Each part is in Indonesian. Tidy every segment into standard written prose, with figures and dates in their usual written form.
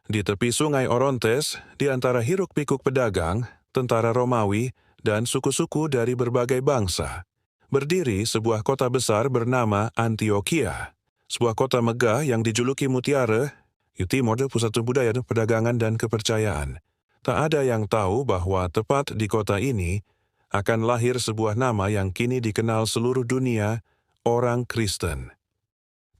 Di tepi sungai Orontes, di antara hiruk-pikuk pedagang, tentara Romawi, dan suku-suku dari berbagai bangsa, berdiri sebuah kota besar bernama Antioquia. Sebuah kota megah yang dijuluki Mutiara, Timor, pusat budaya, perdagangan, dan kepercayaan. Tak ada yang tahu bahwa tepat di kota ini akan lahir sebuah nama yang kini dikenal seluruh dunia, orang Kristen.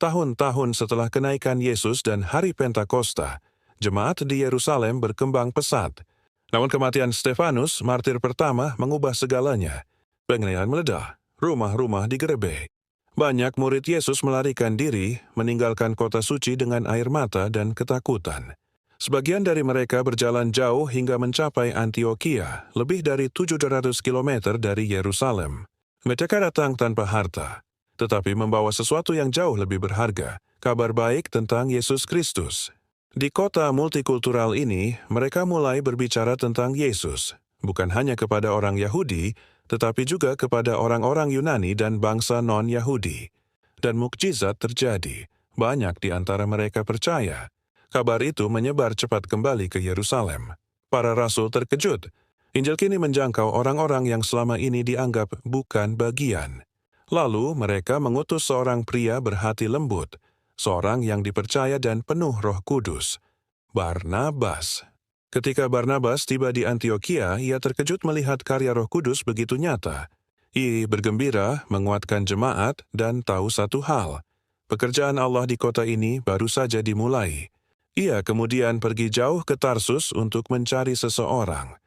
Tahun-tahun setelah kenaikan Yesus dan hari Pentakosta, jemaat di Yerusalem berkembang pesat. Namun kematian Stefanus, martir pertama, mengubah segalanya. Penganiayaan meledak, rumah-rumah digerebek. Banyak murid Yesus melarikan diri, meninggalkan kota suci dengan air mata dan ketakutan. Sebagian dari mereka berjalan jauh hingga mencapai Antioquia, lebih dari 700 km dari Yerusalem. Mereka datang tanpa harta, tetapi membawa sesuatu yang jauh lebih berharga, kabar baik tentang Yesus Kristus. Di kota multikultural ini, mereka mulai berbicara tentang Yesus, bukan hanya kepada orang Yahudi, tetapi juga kepada orang-orang Yunani dan bangsa non-Yahudi. Dan mukjizat terjadi, banyak di antara mereka percaya. Kabar itu menyebar cepat kembali ke Yerusalem. Para rasul terkejut. Injil kini menjangkau orang-orang yang selama ini dianggap bukan bagian. Lalu mereka mengutus seorang pria berhati lembut, seorang yang dipercaya dan penuh Roh Kudus, Barnabas. Ketika Barnabas tiba di Antioquia, ia terkejut melihat karya Roh Kudus begitu nyata. Ia bergembira, menguatkan jemaat, dan tahu satu hal. Pekerjaan Allah di kota ini baru saja dimulai. Ia kemudian pergi jauh ke Tarsus untuk mencari seseorang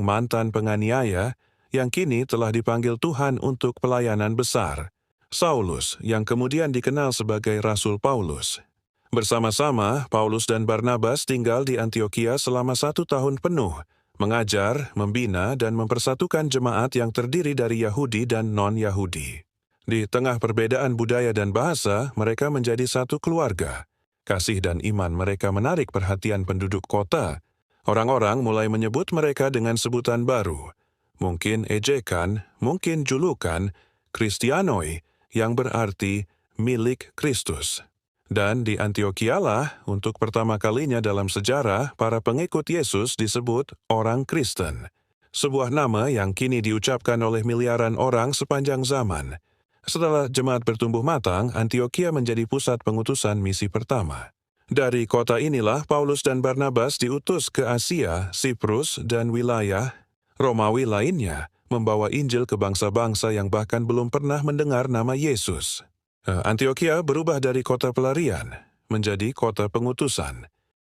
mantan penganiaya yang kini telah dipanggil Tuhan untuk pelayanan besar, Saulus, yang kemudian dikenal sebagai Rasul Paulus. Bersama-sama, Paulus dan Barnabas tinggal di Antioquia selama 1 tahun penuh, mengajar, membina, dan mempersatukan jemaat yang terdiri dari Yahudi dan non-Yahudi. Di tengah perbedaan budaya dan bahasa, mereka menjadi satu keluarga. Kasih dan iman mereka menarik perhatian penduduk kota. Orang-orang mulai menyebut mereka dengan sebutan baru. Mungkin ejekan, mungkin julukan, Kristianoi, yang berarti milik Kristus. Dan di Antioquialah, untuk pertama kalinya dalam sejarah, para pengikut Yesus disebut orang Kristen. Sebuah nama yang kini diucapkan oleh miliaran orang sepanjang zaman. Setelah jemaat bertumbuh matang, Antioquia menjadi pusat pengutusan misi pertama. Dari kota inilah Paulus dan Barnabas diutus ke Asia, Siprus, dan wilayah Romawi lainnya, membawa Injil ke bangsa-bangsa yang bahkan belum pernah mendengar nama Yesus. Antioquia berubah dari kota pelarian menjadi kota pengutusan.